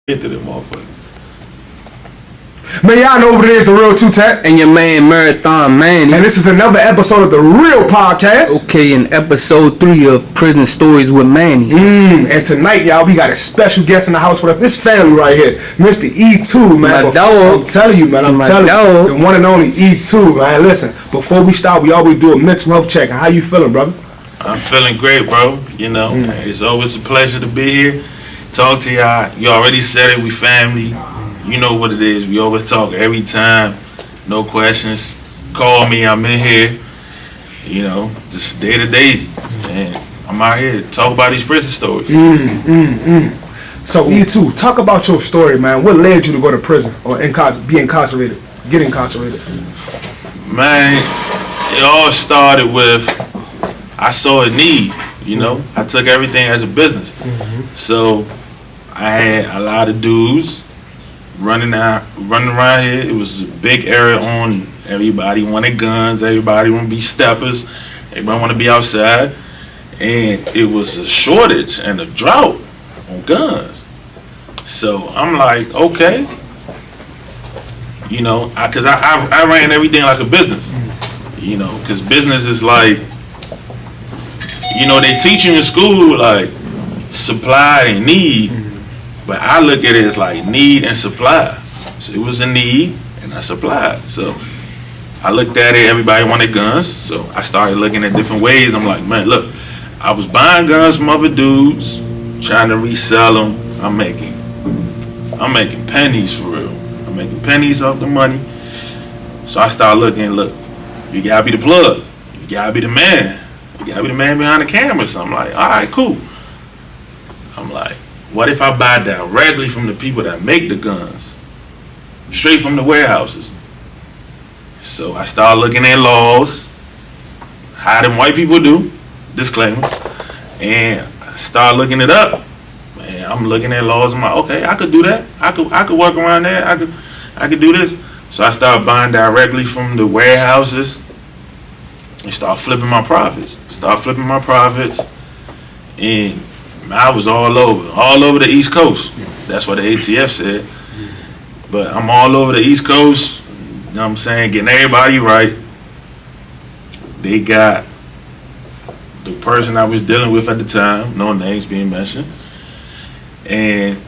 Into the motherfucker. Man, y'all know who it is, The Real Two Tech. And your man Marathon Manny. And this is another episode of The Real Podcast. Okay, in episode 3 of Prison Stories with Manny. And tonight, y'all, we got a special guest in the house with us. This family right here, Mr. E2, man. My dog. I'm telling you, man. I'm telling you. The one and only E2, man. Listen, before we start, we always do a mental health check. How you feeling, brother? I'm feeling great, bro. You know, it's always a pleasure to be here. Talk to y'all. You already said it. We family. You know what it is. We always talk every time. No questions. Call me. I'm in here. You know, just day to day. And I'm out here to talk about these prison stories. So, E2, talk about your story, man. What led you to go to prison or be incarcerated? Get incarcerated? Man, it all started with I saw a need. You know, I took everything as a business. So I had a lot of dudes running around here. It was a big area on. Everybody wanted guns. Everybody want to be steppers. Everybody want to be outside. And it was a shortage and a drought on guns. So I'm like, okay. You know, because I ran everything like a business. You know, because business is like, you know, they teach you in school like supply and need. But I look at it as like need and supply. So it was a need and I supplied. So I looked at it, everybody wanted guns. So I started looking at different ways. I'm like, man, look, I was buying guns from other dudes, trying to resell them. I'm making pennies for real. I'm making pennies off the money. So I started looking, look, you gotta be the plug. You gotta be the man. You gotta be the man behind the camera. So I'm like, all right, cool. I'm like, what if I buy directly from the people that make the guns? Straight from the warehouses. So I started looking at laws, how them white people do, disclaimer, and I started looking it up. Man, I'm looking at laws, I'm like, okay, I could do that. I could work around that. I could do this. So I started buying directly from the warehouses and start flipping my profits. And I was all over the East Coast. That's what the ATF said. But I'm all over the East Coast, you know what I'm saying, getting everybody right. They got the person I was dealing with at the time, no names being mentioned. And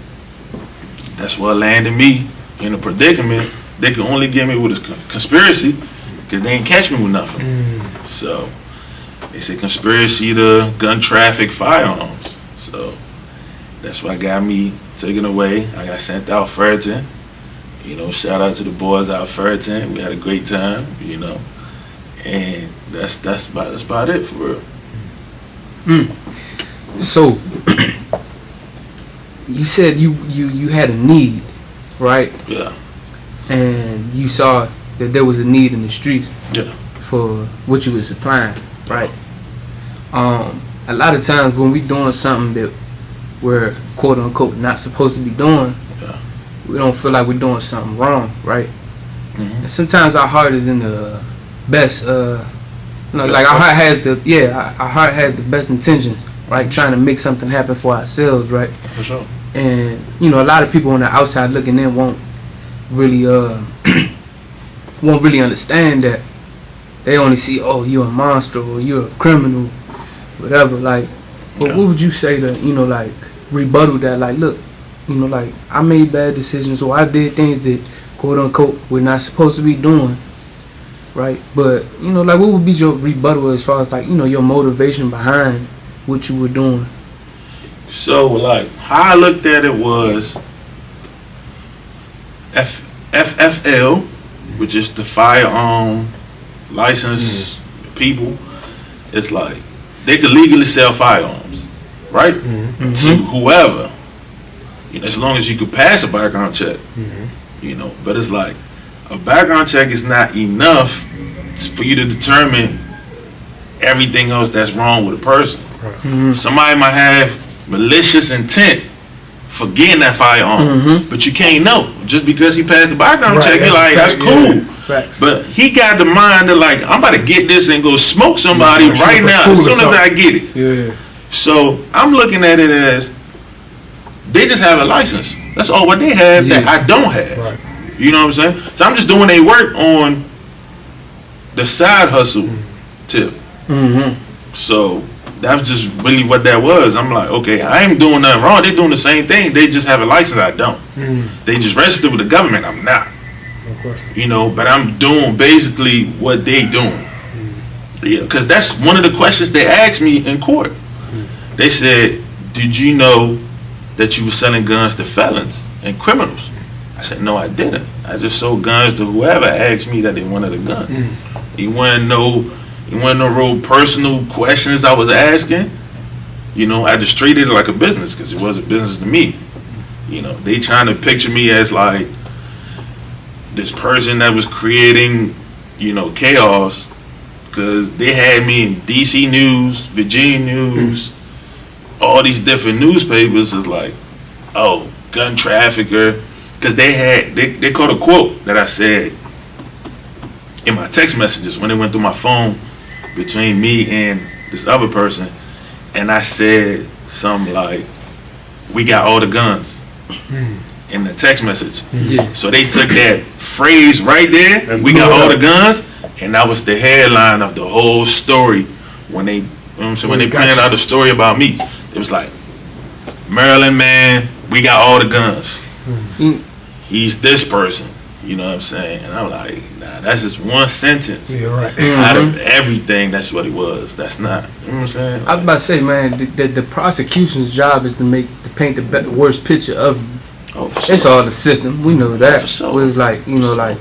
that's what landed me in a predicament. They could only get me with a conspiracy because they ain't catch me with nothing. So they said conspiracy to gun traffic firearms. So that's what got me taken away. I got sent out Ferriton. You know, shout out to the boys out Ferriton. We had a great time, you know. And that's about it for real. So you said you had a need, right? Yeah. And you saw that there was a need in the streets. Yeah. For what you were supplying, right? A lot of times when we doing something that we're quote unquote not supposed to be doing, we don't feel like we're doing something wrong, right? And sometimes our heart is in the best, like our heart has the best intentions, right? Trying to make something happen for ourselves, right? For sure. And you know, a lot of people on the outside looking in won't really understand that. They only see, oh, you're a monster or you're a criminal, whatever. Like, but what would you say to, you know, like, rebuttal that? Like, look, you know, like, I made bad decisions or I did things that, quote unquote, we're not supposed to be doing, right? But, you know, like, what would be your rebuttal as far as, like, you know, your motivation behind what you were doing? So, like, how I looked at it was FFL, which is the firearm licensed people. It's like they could legally sell firearms, right? To whoever, you know, as long as you could pass a background check. You know, but it's like a background check is not enough for you to determine everything else that's wrong with a person. Somebody might have malicious intent for getting that firearm, but you can't know just because he passed the background check. You're like, that's cool. But he got the mind of like, I'm about to get this and go smoke somebody right now as soon as I get it. So I'm looking at it as They just have a license. That's all what they have that I don't have. Right. You know what I'm saying? So I'm just doing their work on the side hustle tip. So that's just really what that was. I'm like, okay, I ain't doing nothing wrong. They doing the same thing. They just have a license. I don't. They just registered with the government. I'm not. Of course. You know, but I'm doing basically what they doing. Yeah, because that's one of the questions they asked me in court. They said, did you know that you were selling guns to felons and criminals? I said, no, I didn't. I just sold guns to whoever asked me that they wanted a gun. He wasn't no real personal questions I was asking. You know, I just treated it like a business because it was a business to me. You know, they trying to picture me as like this person that was creating, you know, chaos, because they had me in DC News, Virginia News, all these different newspapers is like, oh, gun trafficker. Because they caught a quote that I said in my text messages when it went through my phone between me and this other person, and I said something like, we got all the guns in the text message. So they took that phrase right there, we got all the guns, and that was the headline of the whole story when they, you know what I'm saying, when they printed out the story about me. It was like, Maryland man, we got all the guns. He's this person, you know what I'm saying? And I'm like, nah, that's just one sentence. Yeah, right. Out of everything, that's what it was. That's not, you know what I'm saying? I was about to say, man, the prosecution's job is to paint the worst picture of you. Oh, for sure. It's all the system. We know that. For sure. But it's like, you know, like,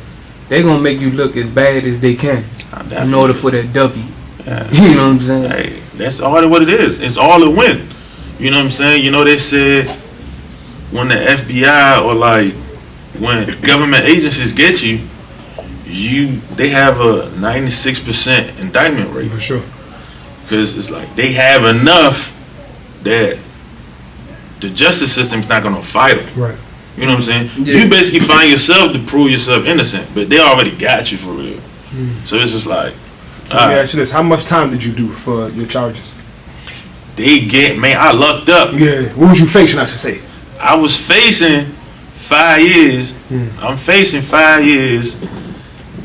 they gonna make you look as bad as they can in order for that W. Yeah. You know what I'm saying? Hey, that's all what it is. It's all a win. You know what I'm saying? You know, they said when the FBI or like when government agencies get you, they have a 96% indictment rate. For sure. Because it's like they have enough that the justice system's not gonna fight them. Right. You know what I'm saying? Yeah. You basically find yourself to prove yourself innocent, but they already got you for real. So it's just like, So let me ask you this: how much time did you do for your charges? I lucked up. Yeah. What was you facing? I should say. I was facing 5 years. I'm facing 5 years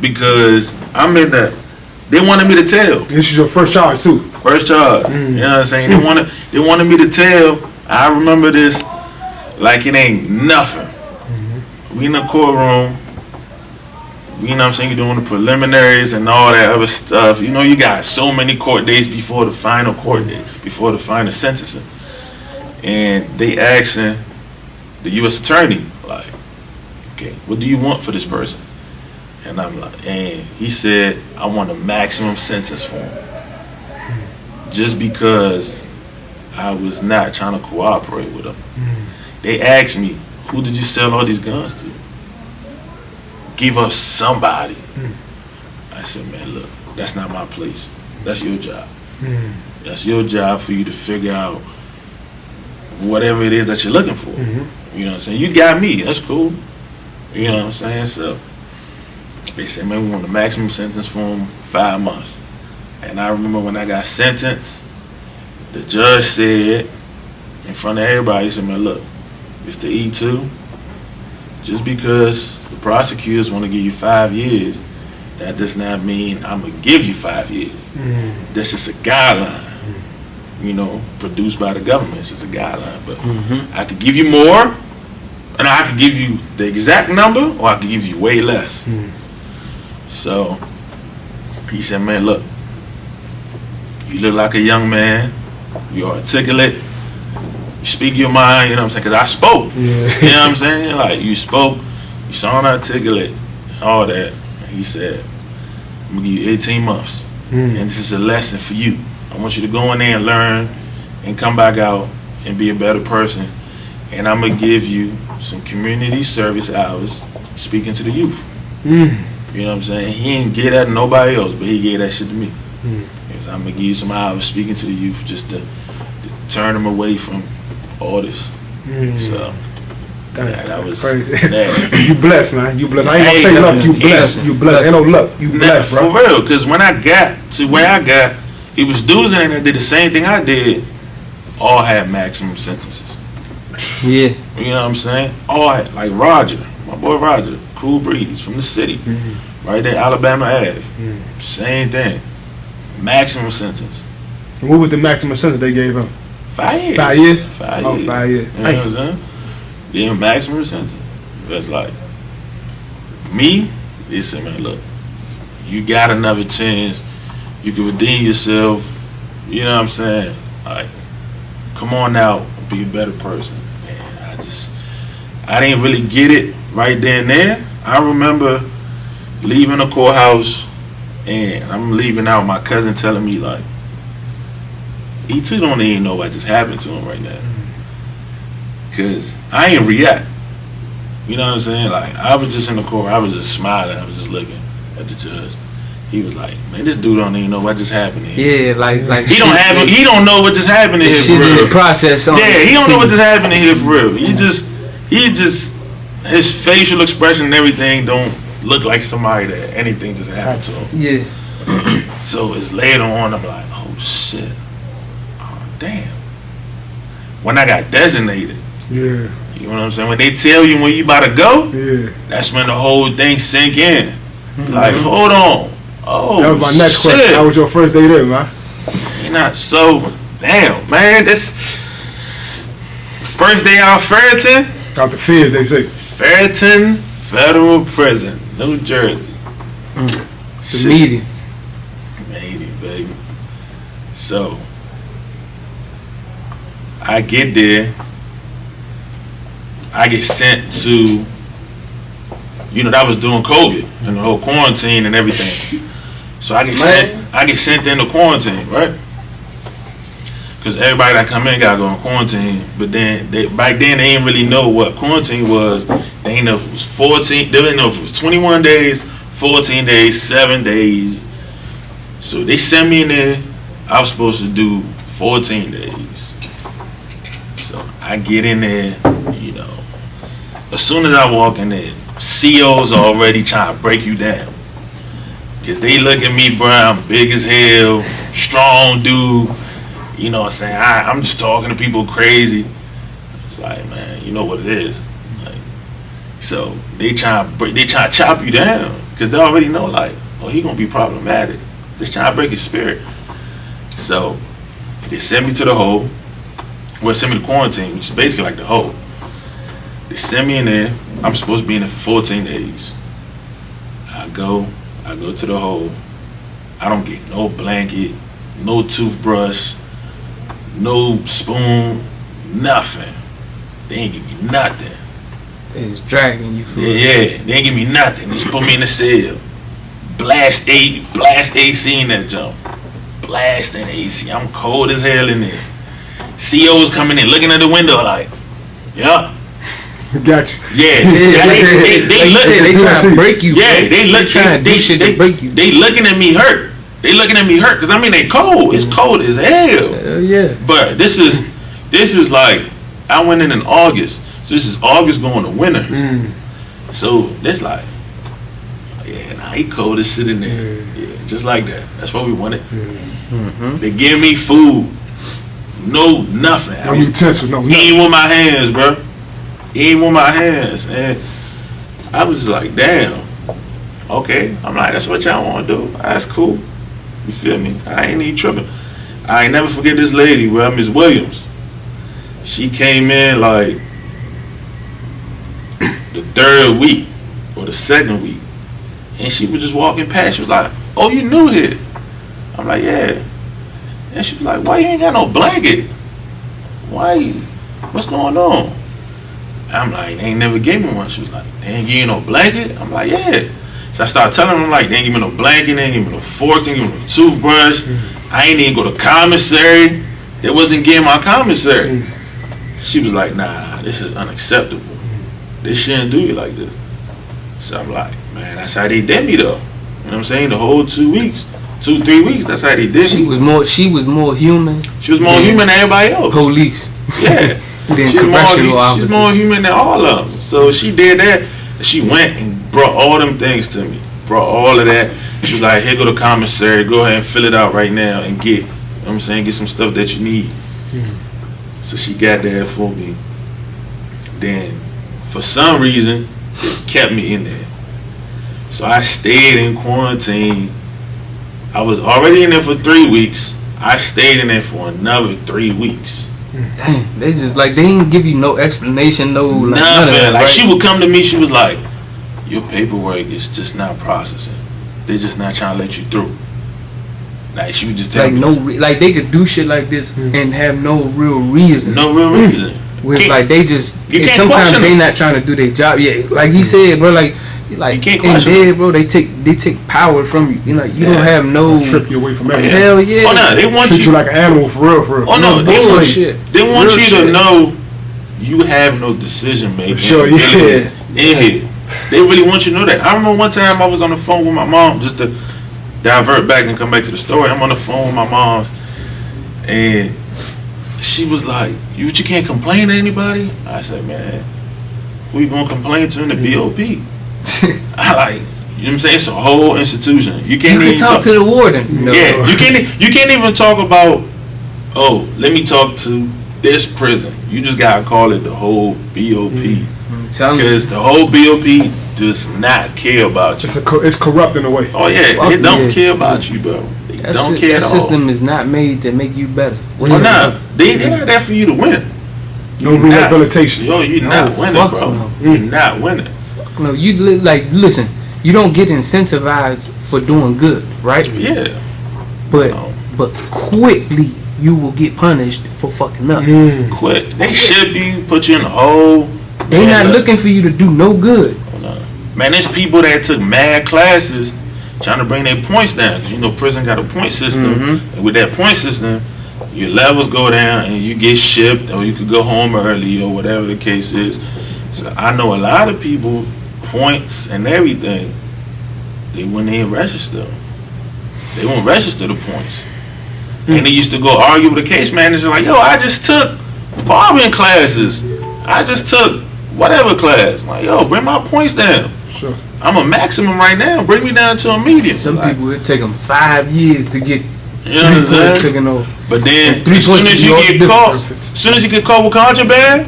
because I'm in they wanted me to tell. This is your first charge too. First charge. You know what I'm saying? They wanted me to tell. I remember this like it ain't nothing. We in the courtroom. You know what I'm saying? You're doing the preliminaries and all that other stuff. You know, you got so many court days before the final court date, before the final sentencing. And they asking the U.S. attorney, like, okay, what do you want for this person? And I'm like, and he said, I want a maximum sentence for him. Just because I was not trying to cooperate with him. They asked me, who did you sell all these guns to? Give us somebody. I said, man, look, that's not my place. That's your job. That's your job for you to figure out whatever it is that you're looking for. You know what I'm saying? You got me. That's cool. You know what I'm saying? So they said, man, we want the maximum sentence for him, 5 months. And I remember when I got sentenced, the judge said in front of everybody, he said, man, look, Mr. E2, just because the prosecutors want to give you 5 years, that does not mean I'm going to give you 5 years. That's just a guideline, you know, produced by the government. It's just a guideline. But I could give you more, and I could give you the exact number, or I could give you way less. So he said, man, look, you look like a young man. You're articulate. You speak your mind, you know what I'm saying? Because I spoke. You know what I'm saying? Like, you spoke, you sound articulate, all that. And he said, I'm going to give you 18 months. And this is a lesson for you. I want you to go in there and learn and come back out and be a better person. And I'm going to give you some community service hours speaking to the youth. You know what I'm saying? He didn't get that to nobody else, but he gave that shit to me. So I'm going to give you some hours speaking to the youth just to turn them away from all this. So that was crazy. That. You blessed, man. You blessed. I ain't gonna say luck. You blessed. You blessed. Ain't no luck. You blessed, bro. For real, because when I got to where I got, it was dudes in there that did the same thing I did. All had maximum sentences. Yeah. You know what I'm saying? All like Roger, my boy Roger, Cool Breeze from the city, right there, Alabama Ave. Same thing. Maximum sentence. And what was the maximum sentence they gave him? 5 years. 5 years? 5 Oh, years. 5 years. You know what I'm saying? Gave him maximum sentence. That's like me. Listen, man, look, you got another chance. You can redeem yourself. You know what I'm saying? Like, come on out, be a better person. Man, I didn't really get it right then and there. I remember leaving the courthouse, and I'm leaving out. My cousin telling me like, he too don't even know what just happened to him right now, cause I ain't react. You know what I'm saying? Like, I was just in the court. I was just smiling. I was just looking at the judge. He was like, "Man, this dude don't even know what just happened here." Yeah, like He don't know what just happened to him. shit For in real. the process. On Yeah, he don't know TV. what just happened to here for real. He just his facial expression and everything don't look like somebody that anything just happened to him. Yeah. So it's later on, I'm like, oh shit, oh damn. When I got designated, Yeah. you know what I'm saying? When they tell you when you about to go, Yeah. that's when the whole thing sink in. Like, hold on. Oh, That was my next shit. question. How was your first day there, man? You're not so damn, man. This first day out of Ferreton, Out the fears, they say. Ferreton Federal Prison, New Jersey. The meeting. Maybe, baby. So I get there. I get sent to, you know, that was during COVID and the whole quarantine and everything. So I get sent into quarantine, right? Because everybody that come in gotta go in quarantine. But then back then they didn't really know what quarantine was. They didn't know if it was 14. They didn't know if it was 21 days, 14 days, 7 days. So they sent me in there. I was supposed to do 14 days. So I get in there, you know. As soon as I walk in there, COs already trying to break you down. Cause they look at me, bro, I'm big as hell, strong dude. You know what I'm saying? I'm just talking to people crazy. It's like, man, you know what it is. Like, so they try to chop you down. Cause they already know, like, oh, he gonna be problematic. They're trying to break his spirit. So they sent me to the hole. Well, sent me to quarantine, which is basically like the hole. They send me in there. I'm supposed to be in there for 14 days. I go to the hole. I don't get no blanket, no toothbrush, no spoon, nothing. They ain't give me nothing. They just dragging you for Yeah, they ain't give me nothing. They just put me in the cell. Blast AC in that jump. Blasting AC. I'm cold as hell in there. COs coming in, looking at the window like, yeah. Got you. Yeah, they trying to break you. Yeah, they trying to do shit to break you. They looking at me hurt. They looking at me hurt because I mean they cold. It's cold as hell. Hell yeah. But this is like I went in August, so this is August going to winter. So that's like, yeah, nah, he cold as shit in there. Yeah, just like that. That's what we wanted. They give me food, no nothing. No utensils, no He ain't with my hands, bro. He ain't with my hands, and I was just like, damn. Okay, I'm like, that's what y'all want to do. That's cool. You feel me? I ain't even tripping. I ain't never forget this lady, Miss Williams. She came in like the third week or the second week, and she was just walking past. She was like, "Oh, you new here?" I'm like, "Yeah." And she was like, "Why you ain't got no blanket? Why? What's going on?" I'm like, "They ain't never gave me one." She was like, "They ain't give you no blanket?" I'm like, "Yeah." So I started telling them, like, they ain't give me no blanket, they ain't give me no fork, they ain't give me no toothbrush. I ain't even go to commissary. They wasn't getting my commissary. She was like, nah, this is unacceptable. They shouldn't do you like this. So I'm like, man, that's how they did me though. You know what I'm saying? The whole 3 weeks, that's how they did me. She was more human. She was more human than everybody else. Police. Yeah. She's more human than all of them. So she did that. And she went and brought all them things to me. Brought all of that. She was like, here go the commissary. Go ahead and fill it out right now and get, you know what I'm saying, get some stuff that you need. So she got that for me. then for some reason it kept me in there. So I stayed in quarantine. I was already in there for 3 weeks. I stayed in there for another 3 weeks. Damn, they just like they didn't give you no explanation, no like, none of that, Like right? she would come to me, she was like, "Your paperwork is just not processing. They're just not trying to let you through." Like she would just tell like me, like they could do shit like this and have no real reason. no real reason. With like they just You and can't sometimes question they them. not trying to do their job. Yeah, like he said, bro. Like You can't in question bed, bro. They take power from you. You know, you don't have no Strip you away from everything. hell yeah. Oh no, they want Treat you you. like an animal for real, for real. Oh no, they want bullshit. They want Real you shit. to know you have no decision making. Sure, yeah. In here, they really want you to know that. I remember one time I was on the phone with my mom, just to divert back and come back to the story. I'm on the phone with my mom's, and she was like, "You can't complain to anybody." I said, "Man, who you gonna complain to in the BOP?" I like, you know what I'm saying? It's a whole institution. You You can't can even talk to the warden. No. Yeah, you can't even talk about, oh, let me talk to this prison. You just gotta call it the whole BOP, I'm telling you. because the whole BOP does not care about you. It's corrupt in a way. Oh yeah, Fuck they don't yeah. care about you, bro. They don't care that at all. system is not made to make you better. Oh nah, they're not there for you to win. No You're not- rehabilitation. Yo, you're No, not winning, fuck bro. no. You're not winning. No, you like listen. You don't get incentivized for doing good, right? Yeah. But No. but quickly you will get punished for fucking up. Quit. They ship you, put you in a hole. They Man, not look. looking for you to do no good. Man, there's people that took mad classes trying to bring their points down. 'Cause you know, prison got a point system, and with that point system, your levels go down and you get shipped, or you could go home early, or whatever the case is. So I know a lot of people, points and everything, they wouldn't even register. They won't register the points. And they used to go argue with the case manager like, "Yo, I just took barbering classes. I just took whatever class. Like, yo, bring my points down. Sure. I'm a maximum right now. Bring me down to a medium." Some Like, people it take them 5 years to get you know 3 what I'm points saying? taken off. But then, And 3 as soon points as you be all get different. caught, as soon as you get caught with contraband,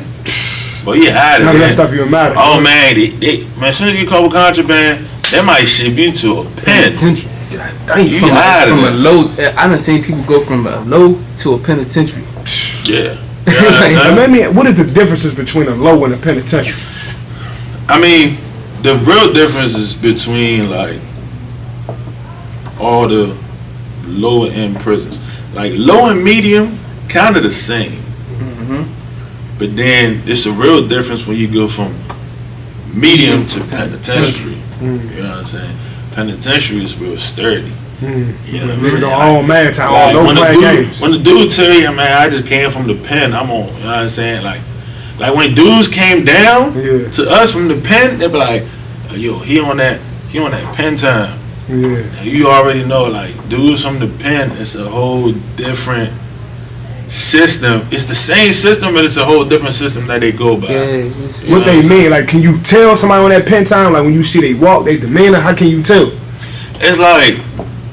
well, yeah, out of None of that there. stuff even matter. Oh man, man, as soon as you get caught with contraband, they might ship you to a pen. Penitentiary. Dang, You From, out of from a there. low, I done seen people go from a low to a penitentiary. Yeah. You know what I'm Like, saying? Let me. What is the differences between a low and a penitentiary? I mean, the real difference is between like all the lower end prisons. Like low and medium, kind of the same. But then it's a real difference when you go from medium to penitentiary. You know what I'm saying? Penitentiary is real sturdy. You know what I'm Niggas saying? go all man time, all Like, those when, the playing dude, games. when the dude tell you, man, I just came from the pen, I'm on, you know what I'm saying? Like when dudes came down Yeah. to us from the pen, they be like, oh, yo, he on that pen time. Yeah. And you already know, like, dudes from the pen, it's a whole different system. It's the same system, but it's a whole different system that they go by. Yeah, it's, You What know they what I'm mean? Like, can you tell somebody on that pen time? Like when you see they walk, they demeanor. How can you tell? It's like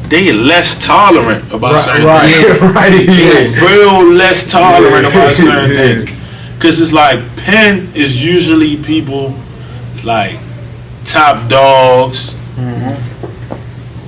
they less tolerant about certain Right, things. right, They yeah. real less tolerant about certain Yeah. things. Cause it's like pen is usually people like top dogs,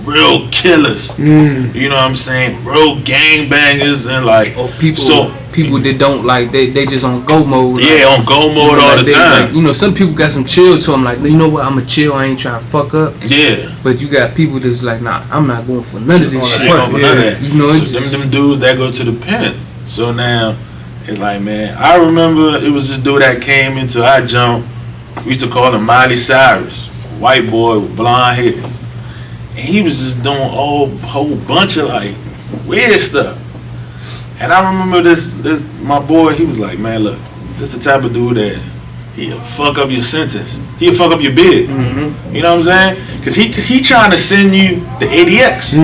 real killers. You know what I'm saying? Real gangbangers and like or people So people that don't like they just on go mode. Like, yeah, on go mode all the they, time. Like, you know, some people got some chill to them. Like, you know what? I'ma chill. I ain't trying to fuck up. Yeah. But you got people that's like, nah, I'm not going for none of this I shit. ain't going for none of that. You know, so it just- them dudes that go to the pen. So now it's like, man, I remember it was this dude that came into our jump. We used to call him Miley Cyrus, white boy with blonde hair, and he was just doing a whole bunch of like weird stuff. And I remember this my boy. He was like, man, look, this the type of dude that he'll fuck up your sentence. He'll fuck up your bid. You know what I'm saying? Because he trying to send you the ADX.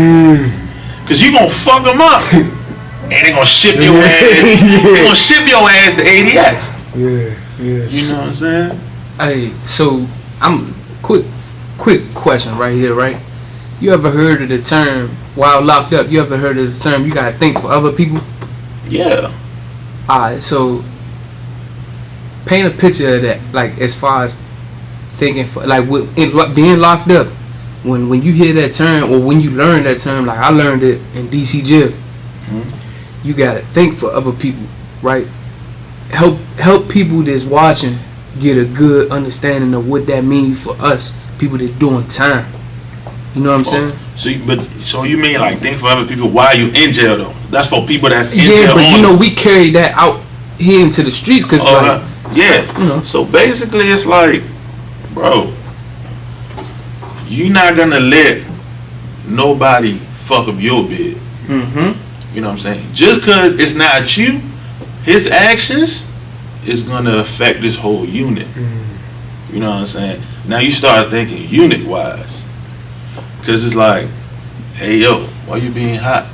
Because you gonna fuck him up. And they gonna ship your ass. They gonna ship your ass to ADX. Yeah, yeah. You know what I'm saying? Hey, so I'm quick question right here, right? You ever heard of the term while locked up? You ever heard of the term you gotta think for other people? Yeah. Alright, so paint a picture of that, like as far as thinking for like being locked up. When you hear that term or when you learn that term, like I learned it in DC jail. Mm-hmm. You gotta think for other people, right? Help people that's watching get a good understanding of what that means for us, people that's doing time. You know what I'm saying? So you mean like think for other people while you in jail though? That's for people that's in jail. Yeah, but only. you know we carry that out here into the streets because you know. So basically it's like, bro, you not gonna let nobody fuck up your bed. Mm-hmm. You know what I'm saying? Just cause it's not you, his actions is gonna affect this whole unit. You know what I'm saying? Now you start thinking unit wise. Cause it's like, hey yo, why you being hot?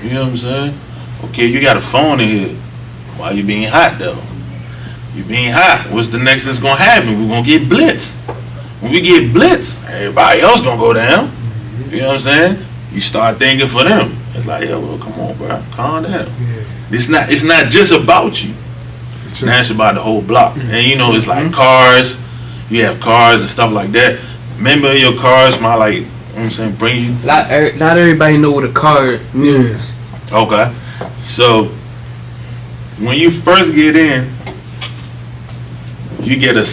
You know what I'm saying? Okay, you got a phone in here. Why you being hot though? You being hot. What's the next that's gonna happen? We're gonna get blitzed. When we get blitzed, everybody else gonna go down. You know what I'm saying? You start thinking for them. It's like, yo, well, come on, bro, calm down. Yeah. It's not just about you. Sure. Now it's about the whole block. And you know, it's like cars. You have cars and stuff like that. Remember your cars might like, you know what I'm saying, bring you. Not everybody know what a car means. Okay. So when you first get in, you get I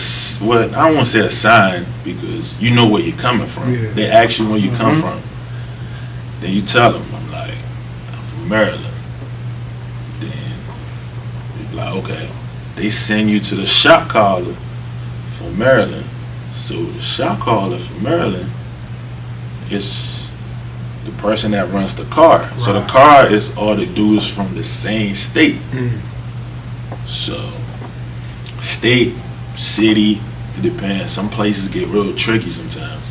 don't want to say a sign because you know where you're coming from. Yeah. They ask you where you come from. Then you tell them, I'm from Maryland. Then you be like, okay. They send you to the shot caller for Maryland. So the shot caller for Maryland is the person that runs the car. Right. So the car is all the dudes from the same state. So state, city, it depends. Some places get real tricky sometimes.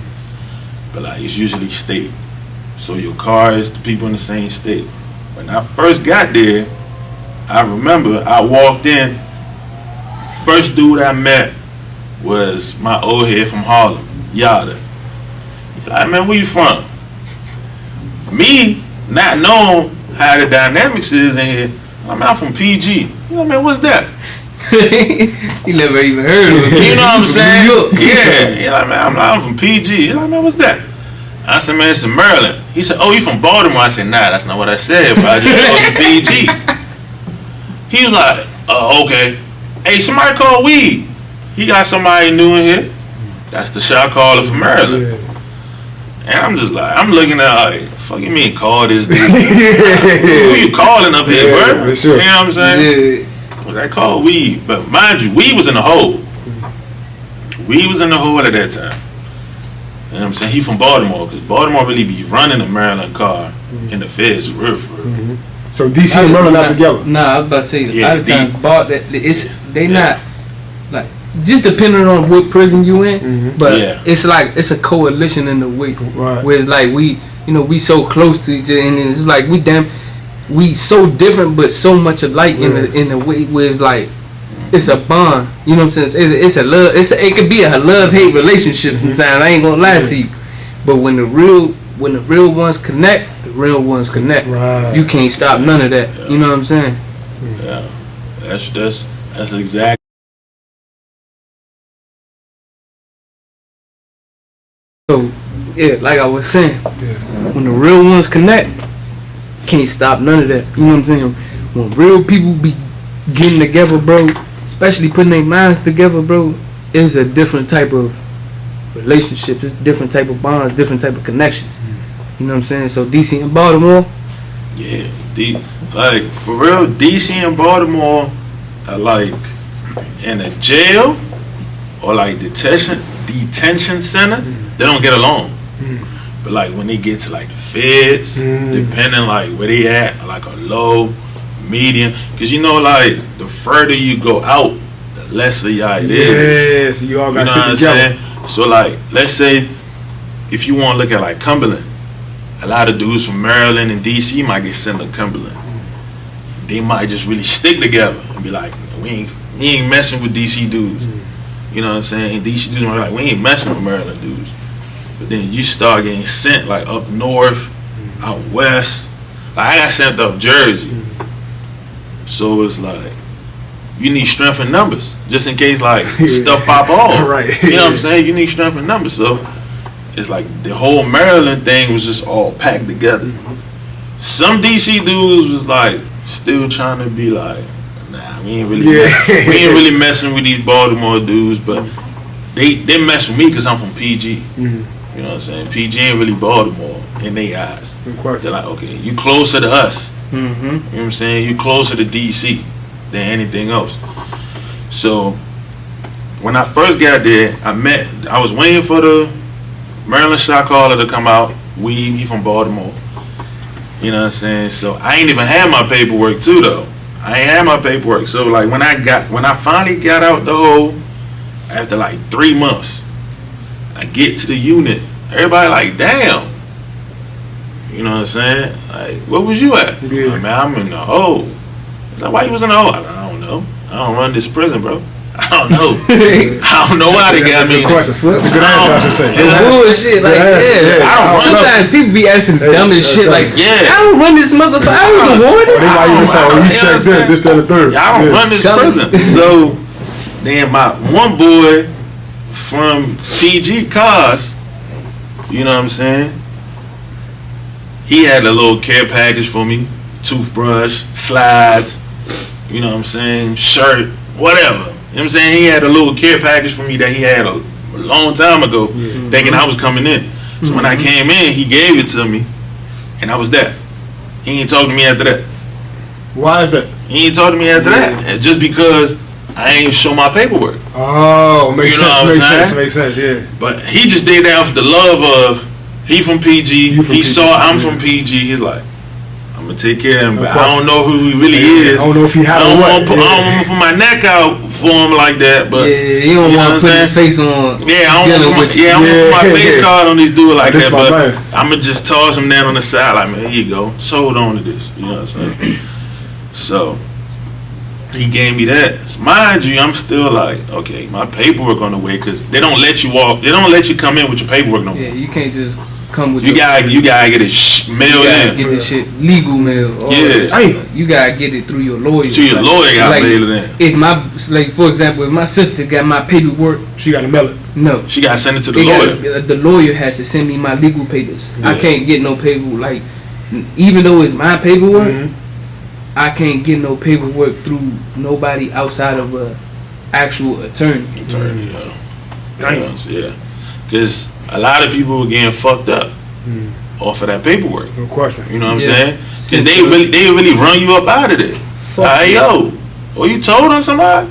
But like it's usually state. So your car is the people in the same state. When I first got there, I remember I walked in. First dude I met was my old head from Harlem, Yada. He's like, man, where you from? Me, not knowing how the dynamics is in here, I'm from PG. He's like, man, what's that? He never even heard of it. You know what I'm saying? Yeah. He's like, man, I'm from PG. He's like, man, what's that? I said, man, it's in Maryland. He said, oh, you from Baltimore? I said, nah, that's not what I said, but I just told you PG. He was like, oh, okay. Hey, somebody call Weed. He got somebody new in here. That's the shot caller from Maryland. And I'm just like, I'm looking at like, fuck you mean call this dude? Who you calling up here, bro? Sure. You know what I'm saying? Was I called Weed? But mind you, Weed was in the hole. Weed was in the hole at that time. You know what I'm saying? He from Baltimore, because Baltimore really be running a Maryland car in the feds for real. So DC and Maryland not together? Nah, I was about to say, a lot of times, they not, like, just depending on what prison you in, but it's like, it's a coalition in the way, where it's like, we so close to each other, and it's like, we so different, but so much alike in the way where it's like, it's a bond, you know what I'm saying? It's a love. It could be a love-hate relationship sometimes. I ain't gonna lie to you, but when the real ones connect, the real ones connect. Right. You can't stop none of that. Yeah. You know what I'm saying? Yeah, that's exactly. So yeah, like I was saying, when the real ones connect, can't stop none of that. You know what I'm saying? When real people be getting together, bro. Especially putting their minds together, bro, it's a different type of relationship. It's different type of bonds, different type of connections. You know what I'm saying? So DC and Baltimore. Yeah, like for real, DC and Baltimore are like in a jail or like detention center. They don't get along. But like when they get to like the feds, depending like where they at, like a low, medium, because you know, like the further you go out, the lesser y'all it is. Yes, you all got you know what I'm saying? So like, let's say if you want to look at like Cumberland, a lot of dudes from Maryland and DC might get sent to Cumberland. They might just really stick together and be like, we ain't messing with DC dudes. You know what I'm saying? And DC dudes might be like, we ain't messing with Maryland dudes. But then you start getting sent like up north, out west. Like I got sent up Jersey. So it's like you need strength in numbers, just in case like stuff pop off. Right. You know what I'm saying? You need strength in numbers. So it's like the whole Maryland thing was just all packed together. Some DC dudes was like still trying to be like, nah, we ain't really messing with these Baltimore dudes, but they mess with me because I'm from PG. You know what I'm saying? PG ain't really Baltimore in their eyes. They're like, okay, you closer to us. You know what I'm saying? You closer to DC than anything else. So when I first got there, I was waiting for the Maryland shot caller to come out. He from Baltimore. You know what I'm saying? So I ain't even had my paperwork too though. I ain't had my paperwork. So like when I finally got out the hole, after like 3 months, I get to the unit. Everybody like, damn. You know what I'm saying? Like, where was you at? Yeah. Like, man, I'm in the hole. I was like, why you was in the hole? I don't know. I don't run this prison, bro. I don't know. I don't know why they got me. That's a good answer, I should say. Bullshit, like, yeah. Sometimes people be asking dumb as shit, like, I don't run this motherfucker. I don't the warden. They might even say, you checked in, this, that, and the third. I don't run this prison. So, then my one boy from PG Cars, you know what I'm saying? He had a little care package for me, toothbrush, slides, you know what I'm saying, shirt, whatever. You know what I'm saying? He had a little care package for me that he had a long time ago, thinking I was coming in. So when I came in, he gave it to me, and I was there. He ain't talk to me after that. Why is that? He ain't talk to me after that. And just because I ain't show my paperwork. Oh, makes sense, yeah. But he just did that with the love of, he from PG, I'm from PG, he's like, I'm gonna take care of him, but I don't know who he really is. I don't know if he had I don't want to put my neck out for him like that, but he don't want to put his face on. Yeah, I don't want to put my face card on these dudes like that, but I'm gonna just toss him down on the side like, man, here you go, just hold on to this, you know what I'm saying? So he gave me that. So mind you, I'm still like, okay, my paperwork on the way, because they don't let you walk. They don't let you come in with your paperwork no more. Yeah, you can't just come with you gotta get it mailed in. Get this shit legal mail. You gotta get it through your lawyer. To your lawyer, gotta mail it in. If for example, if my sister got my paperwork, she gotta mail it. No, she gotta send it to the lawyer. The lawyer has to send me my legal papers. Yeah. I can't get no paperwork. Like, even though it's my paperwork, I can't get no paperwork through nobody outside of a actual attorney. Yeah. Because a lot of people were getting fucked up off of that paperwork. No question. You know what I'm saying? Because they really run you up out of there. Hey, yo, you told on somebody?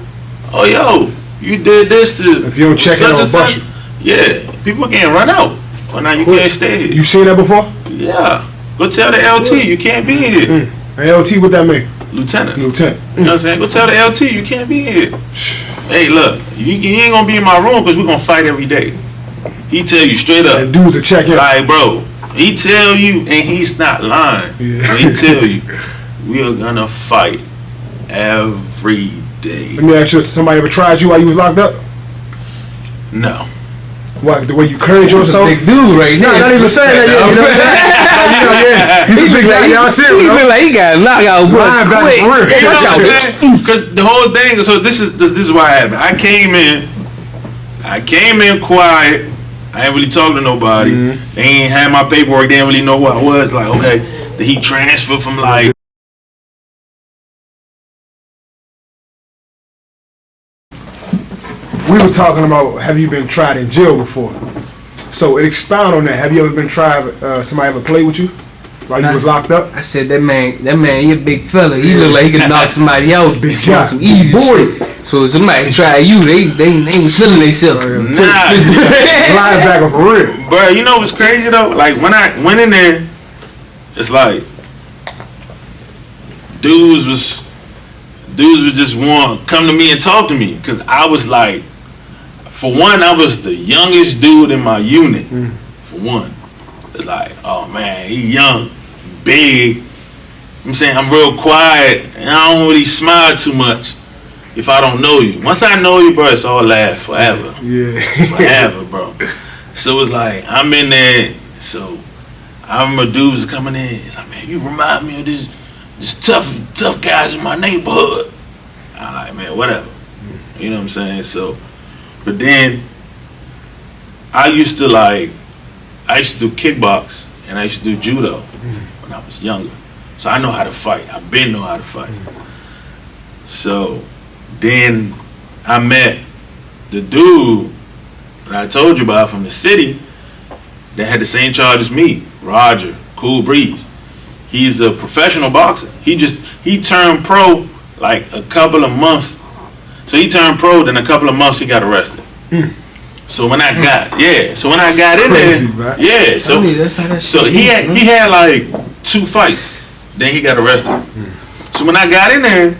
Oh, yo, you did this to. If you don't check it on bust you. Yeah, people getting run out. Well, now you can't stay here. You seen that before? Yeah. Go tell the LT you can't be here. LT, what that mean? Lieutenant. You know what I'm saying? Go tell the LT you can't be here. Hey, look, you ain't gonna be in my room because we're gonna fight every day. He tell you straight up. And dudes are checking. Like, bro, he tell you, and he's not lying. Yeah. When he tell you, we are gonna fight every day. Let me ask you, somebody ever tried you while you was locked up? No. What, the way you courage yourself? Big dude right now. Not even saying that yet. You know what I'm saying? He's a big guy. Y'all serious, he feel like he got knocked out quick. Watch out, because the whole thing. So this is what happened. I came in quiet. I ain't really talking to nobody. They ain't had my paperwork. They didn't really know who I was. Like, okay, did he transfer from like? We were talking about, have you been tried in jail before? So expound on that. Have you ever been tried? Somebody ever played with you while you was locked up? I said that man, he a big fella. He look like he could knock somebody out. Big shot, some easy shit. So if somebody try you, they was feeling themselves. Linebacker for real. Bro, you know what's crazy though? Like when I went in there, it's like dudes would just want to come to me and talk to me, because I was like, for one, I was the youngest dude in my unit. For one, it's like, oh man, he young, big. I'm saying I'm real quiet, and I don't really smile too much if I don't know you. Once I know you, bro, it's all laugh forever. Yeah, forever, bro. So it's like I'm in there. So I remember dudes coming in. Like, man, you remind me of this tough guys in my neighborhood. I'm like, man, whatever. You know what I'm saying? So, but then I used to do kickbox and I used to do judo when I was younger. So I know how to fight. I've been know how to fight. So then I met the dude that I told you about from the city that had the same charge as me, Roger, Cool Breeze. He's a professional boxer. He turned pro like a couple of months. So he turned pro, then a couple of months he got arrested. So when I got in there, yeah. So he had like 2 fights. Then he got arrested. So when I got in there,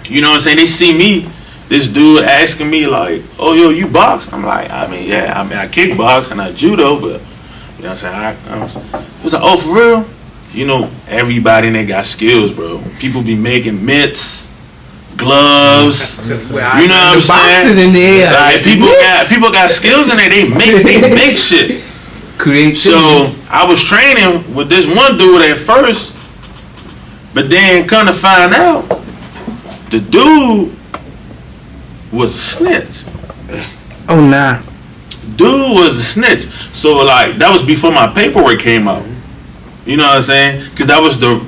you know what I'm saying? They see me, this dude asking me like, "Oh, yo, you box?" I'm like, I kickbox and I judo, but you know what I'm saying? He was like, "Oh, for real?" You know, everybody in there got skills, bro. People be making mitts, gloves. You know what I'm saying? In there. Like people got skills in there. They make shit. Create. So I was training with this one dude at first, but then come to find out, the dude was a snitch. Oh nah. Dude was a snitch. So like that was before my paperwork came out. You know what I'm saying? Because that was the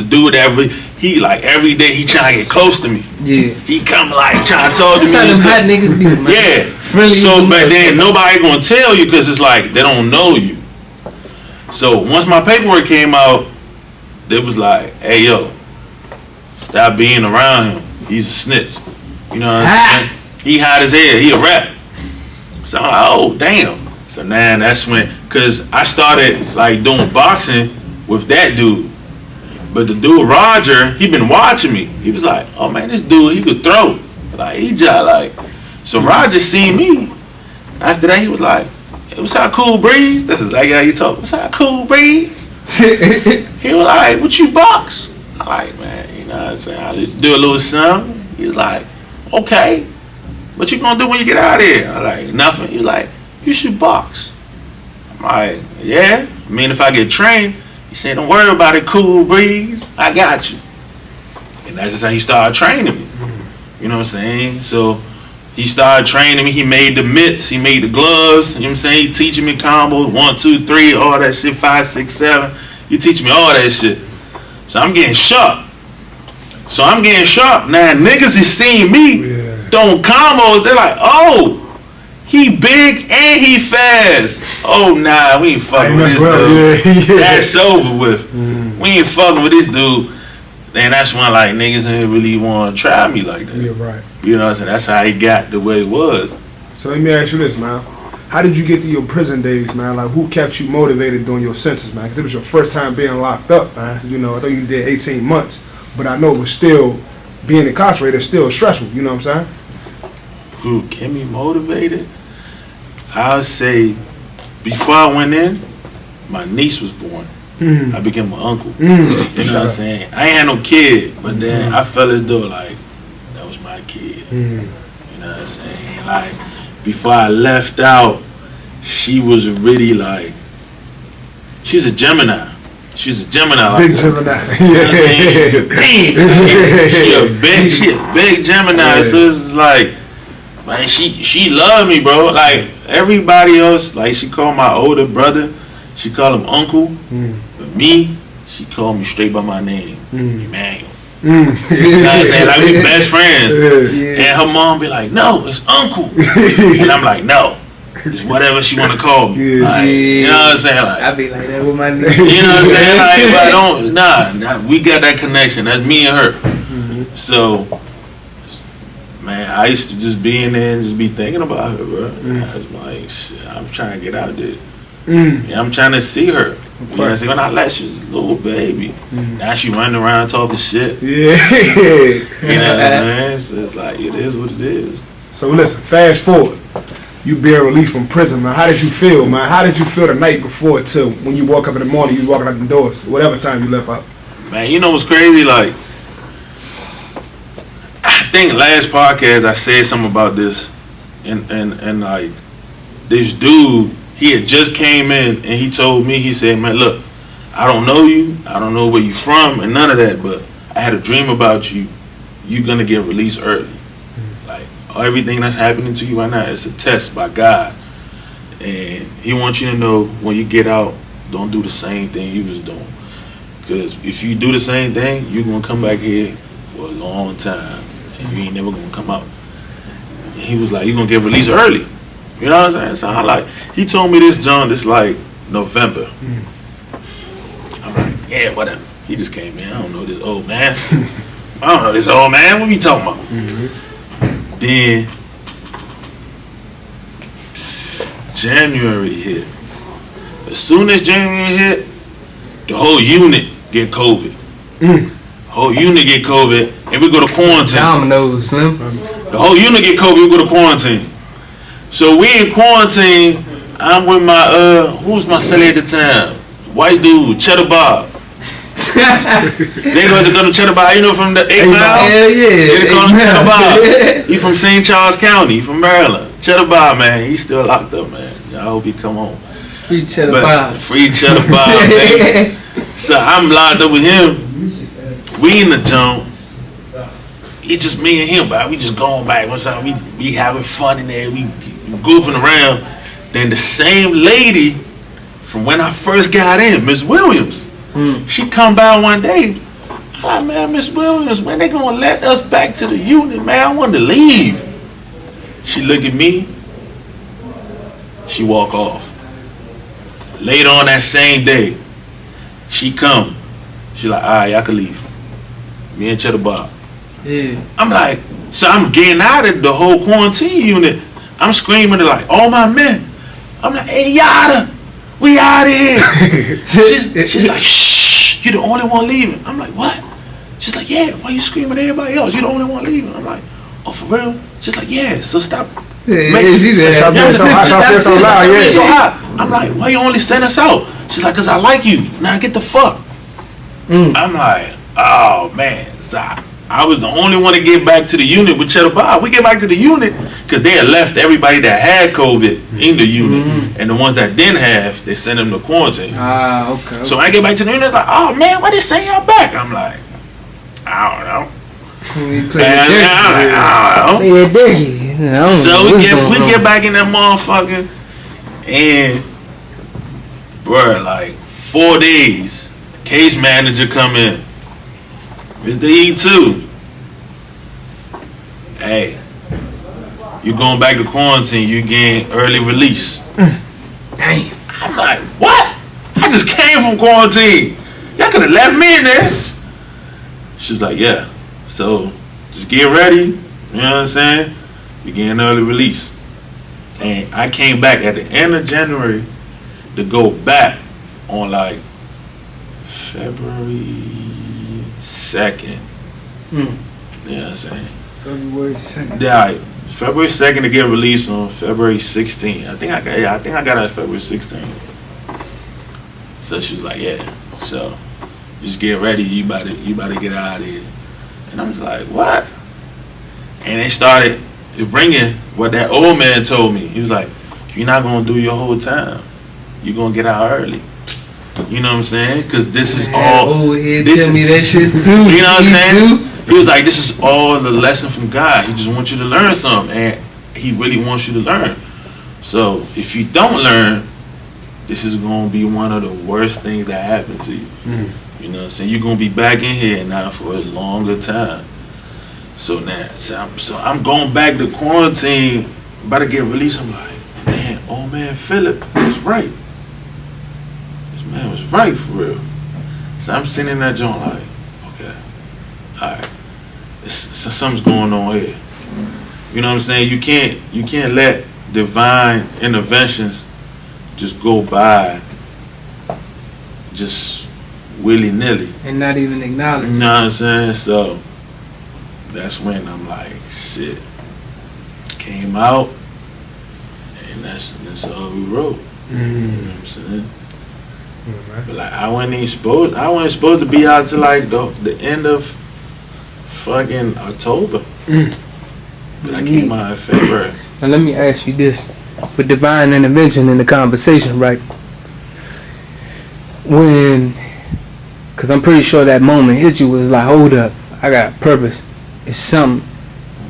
dude that he like every day he trying to get close to me. Yeah. He come like trying to talk to me. That's how them hot niggas be, man. Yeah. Friendly. So but then nobody gonna tell you because it's like they don't know you. So once my paperwork came out, they was like, "Hey yo, stop being around him. He's a snitch." You know what I'm saying? He hot as hell. He a rap. So I'm like, oh damn. So now that's when, cause I started like doing boxing with that dude. But the dude Roger, he been watching me. He was like, oh man, this dude he could throw. Like he just like. So Roger seen me. After that he was like, hey, what's up, Cool Breeze? That's exactly how you talk. What's up, Cool Breeze? He was like, what you box? I'm like, man, you know what I'm saying? I just do a little something. He was like, okay. What you gonna do when you get out of here? I'm like, nothing. He was like, you should box. I'm like, yeah. I mean, if I get trained, he said, don't worry about it, Cool Breeze. I got you. And that's just how he started training me. You know what I'm saying? So he started training me. He made the mitts. He made the gloves. You know what I'm saying? He teaching me combos, 1, 2, 3, all that shit, 5, 6, 7. He teaching me all that shit. So I'm getting sharp. Now niggas is seeing me throwing combos. They're like, oh, he big and he fast. Oh nah, we ain't fucking with this dude. That's over with. We ain't fucking with this dude. And that's when like niggas didn't really want to try me like that. Yeah, right. You know what I'm saying? That's how he got the way it was. So let me ask you this, man. How did you get to your prison days, man? Like, who kept you motivated during your sentence, man? Because it was your first time being locked up, man. You know, I thought you did 18 months. But I know it was still, being incarcerated is still stressful. You know what I'm saying? Who kept me motivated? I would say, before I went in, my niece was born. I became an uncle. You know what I'm saying? I ain't had no kid, but then I felt as though like that was my kid. You know what I'm saying? Like before I left out, she was really like, she's a Gemini. She's a Gemini. Big like Gemini. You know what I'm saying? She a big Gemini. Yeah. So it's like, man, she loved me, bro. Like everybody else, like she called my older brother, she called him uncle. But me, she called me straight by my name, Emmanuel. You know what I'm saying? Like we best friends. And her mom be like, no, it's uncle. And I'm like, no, it's whatever she wanna call me. Like, you know what I'm saying? Like, I be like that with my nigga. you know what I'm saying? Like, but I don't, nah, we got that connection. That's me and her. So, man, I used to just be in there and just be thinking about her, bro. I was like, shit, I'm trying to get out there. Yeah, I'm trying to see her. You know what I'm saying? When I left, she was a little baby. Now she running around talking shit. You know what I'm saying? So it's like, it is what it is. So listen, fast forward. You being released from prison, man. How did you feel, man? How did you feel the night before till when you woke up in the morning, you walking out the doors, whatever time you left out? Man, you know what's crazy? Like, I think last podcast I said something about this, and like, this dude, he had just came in and he told me, he said, man, look, I don't know you, I don't know where you from and none of that, but I had a dream about you. you're gonna get released early. Like everything that's happening to you right now is a test by God, and He wants you to know when you get out, don't do the same thing you was doing. Because if you do the same thing, you're gonna come back here for a long time, and you ain't never gonna come out. And he was like, you're gonna get released early. You know what I'm saying? So I like, he told me this, John, this like November. I'm like, yeah, whatever. He just came in. I don't know this old man. I don't know this old man. What are you talking about? Then January hit. As soon as January hit, the whole unit get COVID. Whole unit get COVID, and we go to quarantine. Dominoes, Slim. The whole unit get COVID, we go to quarantine. So we in quarantine. I'm with my who's my celly at the time? White dude, Cheddar Bob. They go to come to Cheddar Bob. You know from the 8 Mile? Hell yeah. They call him Cheddar Bob. He from St. Charles County. He from Maryland. Cheddar Bob, man. He's still locked up, man. I hope he come home. Free Cheddar But Bob. free Cheddar Bob, baby. So I'm locked up with him. We in the jump. It's just me and him, but we just going back. One time we having fun in there. We goofing around. Then the same lady from when I first got in, Miss Williams, she come by one day. I'm like, man, Miss Williams, when they gonna let us back to the unit, man? I want to leave. She look at me. She walk off. Later on that same day, she come. She like, all right, y'all can leave. Me and Cheddar Bob. Yeah. I'm like, so I'm getting out of the whole quarantine unit. I'm screaming to like, all my men. I'm like, hey, Yada, we out of here. she's like, shh, you the only one leaving. I'm like, what? She's like, yeah, why you screaming at everybody else? You the only one leaving. I'm like, oh, for real? She's like, yeah, so stop. She's So hot. I'm like, why you only send us out? She's like, cause I like you. Now get the fuck. I'm like, oh man. So I was the only one to get back to the unit with Cheddar Bob. We get back to the unit because they had left everybody that had COVID in the unit, and the ones that didn't have, they sent them to quarantine. Okay. So when I get back to the unit, it's like, oh man, why they send y'all back? I'm like, I don't know. So we get back in that motherfucker, and bro, like 4 days, the case manager come in. Mr. E2. Hey, you going back to quarantine, you getting early release. Damn. I'm like, what? I just came from quarantine. Y'all could have left me in there. She was like, yeah. So just get ready. You know what I'm saying? You're getting early release. And I came back at the end of January to go back on like February 2nd. You know what I'm saying? February 2nd. Yeah, February 2nd to get released on February 16th. I think I got it February 16th. So she was like, yeah. So just get ready. You about to get out of here. And I'm just like, what? And they started ringing what that old man told me. He was like, you're not gonna do your whole time. You're gonna get out early. You know what I'm saying? Because this is all. Oh, he tell me that shit too. You know what I'm saying? He was like, this is all the lesson from God. He just wants you to learn something, and He really wants you to learn. So if you don't learn, this is gonna be one of the worst things that happen to you. You know what I'm saying? You're gonna be back in here now for a longer time. So now, so I'm going back to quarantine, about to get released. I'm like, man, old man Philip was right. Man was right for real. So I'm sitting in that joint like, okay, alright. So something's going on here. You know what I'm saying? You can't let divine interventions just go by just willy-nilly. And not even acknowledge. You know what I'm saying? So that's when I'm like, shit. Came out, and that's all we wrote. You know what I'm saying? But like I wasn't supposed to be out till like the end of fucking October. But I came out in February. Now let me ask you this. With divine intervention in the conversation, right? Cause I'm pretty sure that moment hit you was like, hold up, I got purpose it's something.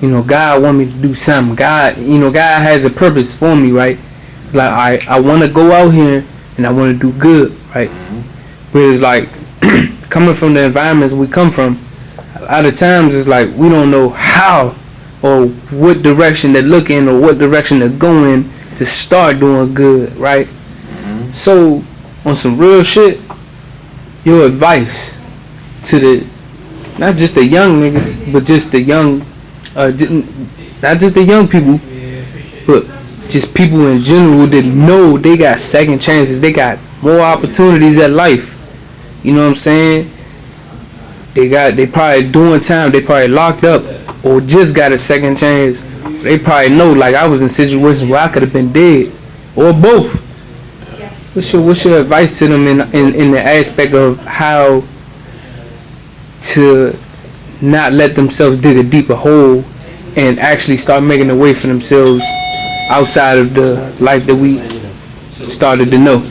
You know, God want me to do something. God, you know, God has a purpose for me, right? It's like I want to go out here and I want to do good, right? But it's like coming from the environments we come from, a lot of times it's like we don't know how or what direction they're looking or what direction they're going to start doing good, right? So on some real shit, your advice to the not just the young niggas, but just the young, not just the young people, but just people in general that know they got second chances, they got more opportunities at life. You know what I'm saying? They probably doing time, they probably locked up or just got a second chance. They probably know, like, I was in situations where I could have been dead or both. What's your advice to them in the aspect of how to not let themselves dig a deeper hole and actually start making a way for themselves outside of the life that we started to know?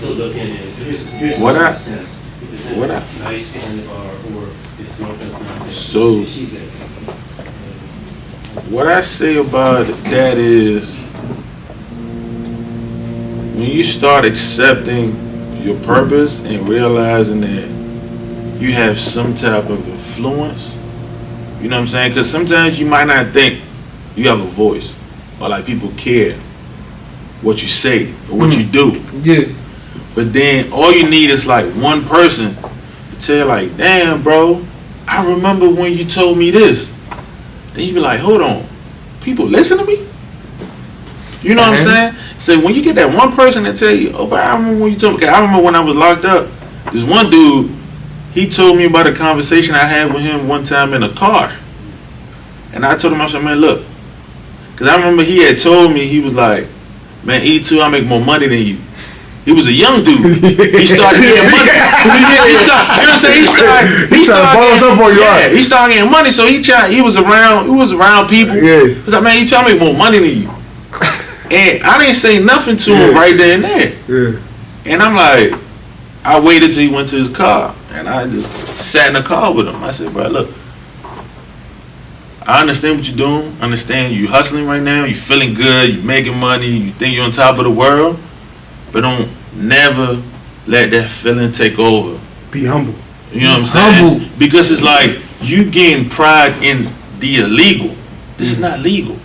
So what I say about that is, when you start accepting your purpose and realizing that you have some type of influence, you know what I'm saying? Because sometimes you might not think you have a voice or like people care what you say or what you do. Yeah. But then all you need is like one person to tell you, like, damn, bro, I remember when you told me this. Then you be like, hold on, people listen to me? You know what I'm saying? So when you get that one person that tell you, oh, but I remember when you told me, 'cause I remember when I was locked up, this one dude, he told me about a conversation I had with him one time in a car. And I told him, I said, man, look, because I remember he had told me, he was like, man, E2, I make more money than you. He was a young dude. He started getting money. He started getting money, so he was around people. Yeah. He's like, man, E2, I make more money than you. And I didn't say nothing to him right there and there. Yeah. And I'm like, I waited till he went to his car, and I just sat in the car with him. I said, bro, look, I understand what you're doing. I understand you hustling right now. You feeling good. You making money. You think you're on top of the world. But don't never let that feeling take over. Be humble. You know what I'm saying? Because it's like you getting pride in the illegal. This is not legal.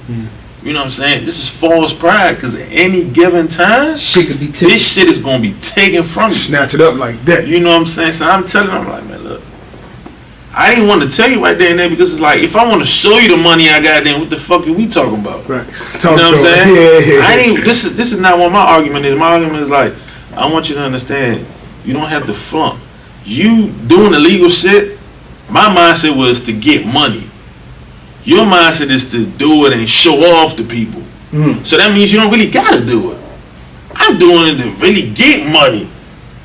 You know what I'm saying? This is false pride, because at any given time, Shit could be taken. this shit is going to be taken from you. Snatch it up like that. You know what I'm saying? So I'm telling them, I'm like, man, look, I didn't want to tell you right there and there, because it's like, if I want to show you the money I got, then what the fuck are we talking about? Right. You know what I'm saying? Yeah. I ain't. This is not what my argument is. My argument is like, I want you to understand, you don't have to flunk. You doing illegal shit, my mindset was to get money. Your mindset is to do it and show off to people. So that means you don't really gotta do it. I'm doing it to really get money.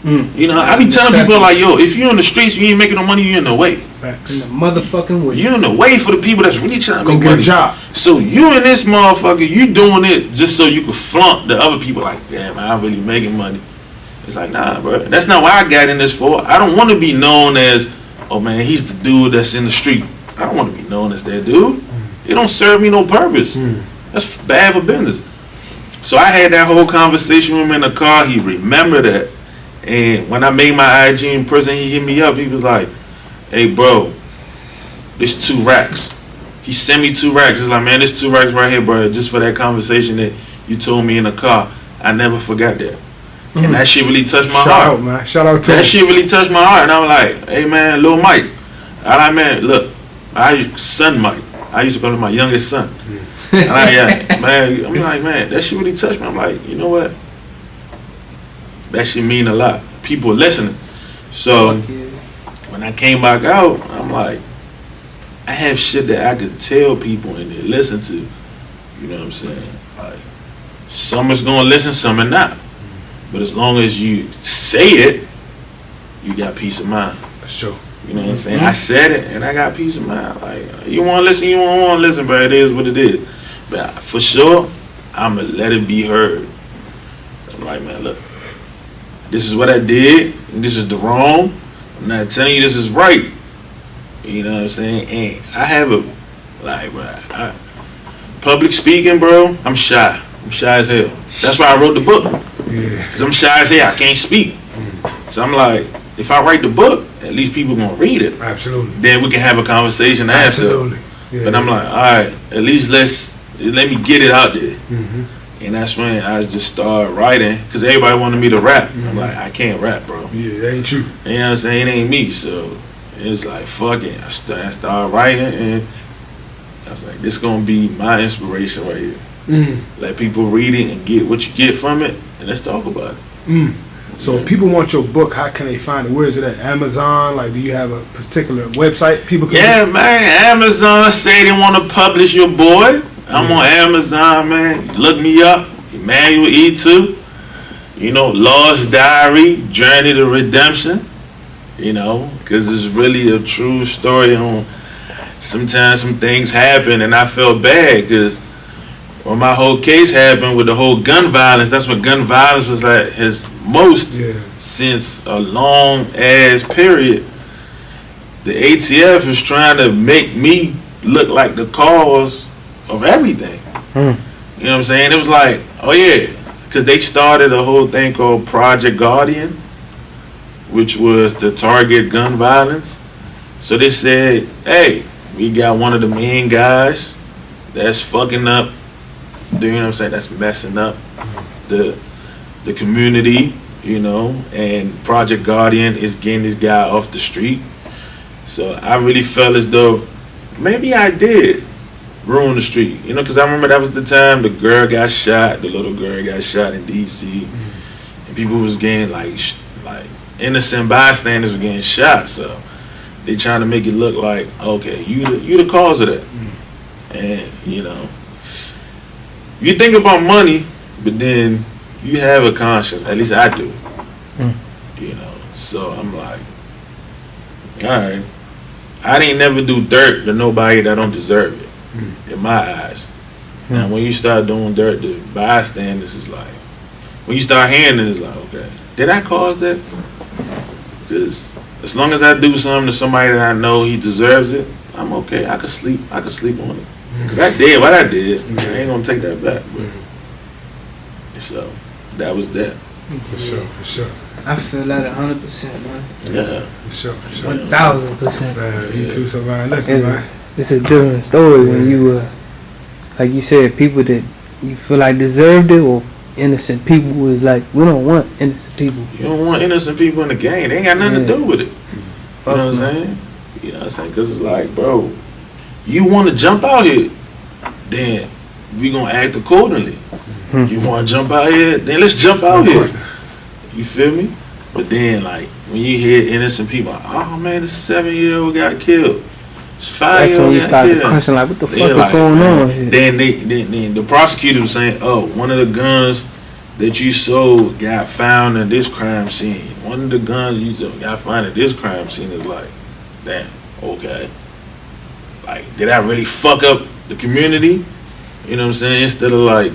You know, I be telling people like, yo, if you're in the streets, you ain't making no money, you're in the way. Facts. In the motherfucking way. You're in the way for the people that's really trying to Go make get money. a job. So you and this motherfucker, you doing it just so you can flaunt the other people like, damn, I'm really making money. It's like, nah, bro. That's not what I got in this for. I don't want to be known as, oh man, he's the dude that's in the street. I don't want to be known as that dude. It don't serve me no purpose. That's bad for business. So I had that whole conversation with him in the car. He remembered that. And when I made my IG in prison, he hit me up. He was like, hey, bro, there's 2 racks. He sent me 2 racks. He's like, man, there's 2 racks right here, bro, just for that conversation that you told me in the car. I never forgot that. And that shit really touched my heart. Shout out, man. Shout out to That him. shit really touched my heart. And I'm like, hey, man, Lil Mike. I'm like, man, look, son Mike. I used to call him my youngest son. I'm like, yeah, man. I'm like, man, that shit really touched me. I'm like, you know what? That shit mean a lot. People listening. So when I came back out, I'm like, I have shit that I could tell people and they listen to. You know what I'm saying? Like, some is gonna listen, some are not. But as long as you say it, you got peace of mind. For sure. You know what I'm saying? I said it and I got peace of mind. Like, you want to listen, you don't want to listen, but it is what it is. But for sure, I'm going to let it be heard. So I'm like, man, look, this is what I did, and this is the wrong. I'm not telling you this is right. You know what I'm saying? And I have a Like, bro, public speaking, bro, I'm shy. I'm shy as hell. That's why I wrote the book. Yeah. Cause I'm shy as hell. I can't speak. So I'm like, if I write the book, at least people gonna read it. Absolutely. Then we can have a conversation after. Absolutely. Yeah. But I'm like, all right, at least let me get it out there. Mm-hmm. And that's when I just started writing, because everybody wanted me to rap. Mm-hmm. I'm like, I can't rap, bro. Yeah, that ain't you. You know what I'm saying? It ain't me. So it's like, fuck it. I started writing, and I was like, this gonna be my inspiration right here. Let people read it and get what you get from it, and let's talk about it. So if people want your book, how can they find it? Where is it at? Amazon? Like, do you have a particular website people can? Yeah, man. Amazon say they want to publish your boy. I'm on Amazon, man. Look me up, Emmanuel E2. You know, Lost Diary, Journey to Redemption. You know, because it's really a true story on. Sometimes some things happen, and I felt bad because when my whole case happened with the whole gun violence, that's what gun violence was like his most since a long ass period. The ATF is trying to make me look like the cause of everything. You know what I'm saying? It was like, oh yeah, because they started a whole thing called Project Guardian, which was to target gun violence. So they said, hey, we got one of the main guys that's fucking up, you know what I'm saying, that's messing up the community, you know, and Project Guardian is getting this guy off the street. So I really felt as though maybe I did ruin the street, you know, because I remember that was the time the girl got shot, the little girl got shot in D.C., and people was getting like innocent bystanders were getting shot. So they trying to make it look like, okay, you the cause of that. And, you know, you think about money, but then you have a conscience. At least I do. You know, so I'm like, all right, I didn't never do dirt to nobody that don't deserve it, in my eyes. Now, when you start doing dirt to bystanders, it's like, when you start hearing it, it's like, okay, did I cause that? Because as long as I do something to somebody that I know he deserves it, I'm okay. I could sleep on it. Because I did what I did. I ain't going to take that back. But, so, that was that. For sure. I feel that 100%, man. Yeah. For sure. 1,000%. Man, you too, so man. Listen, man. It's a different story when you, like you said, people that you feel like deserved it, or innocent people was like, we don't want innocent people. You don't want innocent people in the game. They ain't got nothing to do with it. You know what I'm saying? You know what I'm saying? Because it's like, bro, you want to jump out here, then we going to act accordingly. You want to jump out here, then let's jump out here. You feel me? But then, like, when you hear innocent people, oh man, this 7-year-old got killed. It's 5-year-old. That's when you start to question, like, what the fuck is going on here? Then the prosecutor was saying, oh, one of the guns that you sold got found in this crime scene. One of the guns you got found in this crime scene. Is like, damn, okay. Like, did I really fuck up the community? You know what I'm saying? Instead of like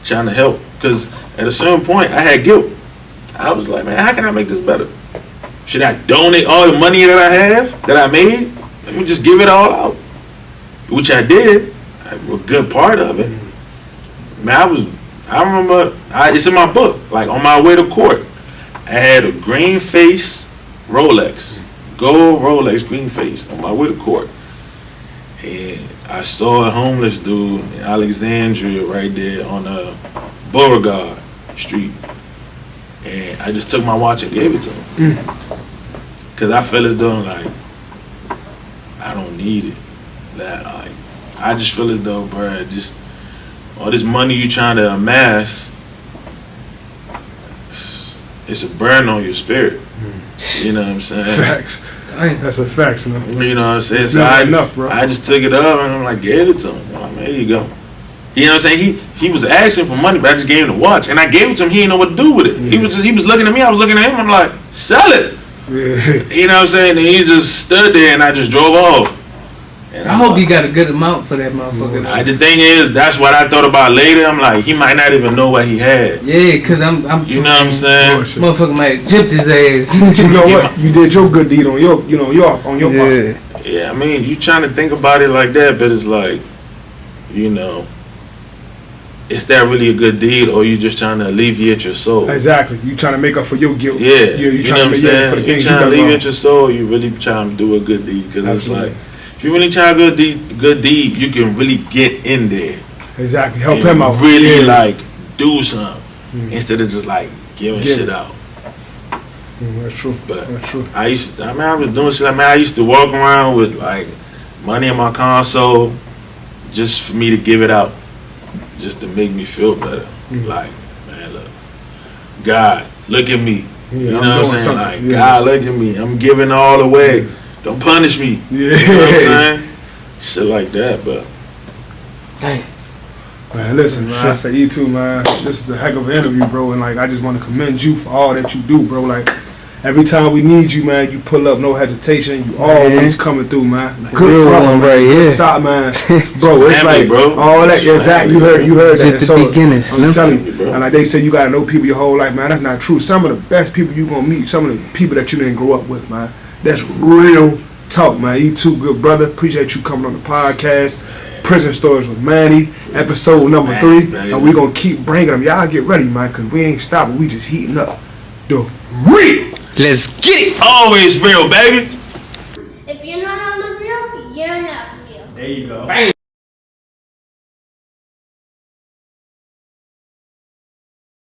trying to help. Because at a certain point, I had guilt. I was like, man, how can I make this better? Should I donate all the money that I have, that I made? Let me just give it all out. Which I did. A good part of it. Man, I remember, it's in my book, like on my way to court, I had a green face Rolex, gold Rolex green face on my way to court. And I saw a homeless dude in Alexandria right there on Beauregard Street. And I just took my watch and gave it to him. Because I felt as though, like, I don't need it. That, like, I just feel as though, bro, just all this money you trying to amass, it's a burden on your spirit. You know what I'm saying? Facts. That's a fact, man. You know what I'm saying? It's So not enough, bro. I just took it up and I'm like, gave it to him. I'm like, man, here you go. You know what I'm saying? He was asking for money, but I just gave him the watch. And I gave it to him, he didn't know what to do with it. He was looking at me, I was looking at him, I'm like, sell it. You know what I'm saying? And he just stood there and I just drove off. And I hope you got a good amount for that motherfucker. The thing is, that's what I thought about later. I'm like, he might not even know what he had. Yeah, because I'm you know what I'm saying? Motherfucker might have gypped his ass. But you know what? You did your good deed on your part. Yeah, I mean, you trying to think about it like that, but it's like, you know, is that really a good deed, or you just trying to alleviate your soul? Exactly. You trying to make up for your guilt. Yeah, You you know trying what I'm to make up for the saying? You things trying to done alleviate wrong. your soul, or you really trying to do a good deed? Because it's Absolutely. like, if you really try a good deed, you can really get in there. Exactly. Help and him out. Really, Yeah. like, do something instead of just like giving Give shit it. out. That's true. But That's true. I was doing shit. I used to walk around with like money in my console just for me to give it out, just to make me feel better. Like, man, look, God, look at me. Yeah, You know I'm what I'm doing saying? something. Like, Yeah. God, look at me. I'm giving all away. Don't punish me. Yeah. You know what I'm saying? Shit like that, but. Dang. Man, listen, man. I say you too, man. This is a heck of an interview, bro. And like, I just want to commend you for all that you do, bro. Like, every time we need you, man, you pull up, no hesitation. You always coming through, man. Good Real brother, one, man. right Good here. side, man. Bro, it's Family, like bro. all that. Exactly. You heard It's that. just the So, beginning, I'm Slim. telling Family, you. bro. And like they say, you gotta know people your whole life, man. That's not true. Some of the best people you gonna meet, some of the people that you didn't grow up with, man. That's real talk, man. You too, good brother. Appreciate you coming on the podcast. Prison Stories with Manny, episode number 3. Baby. And we gonna keep bringing them. Y'all get ready, man, because we ain't stopping. We just heating up. The real. Let's get it. Always real, baby. If you're not on the field, you're not real. There you go. Bang.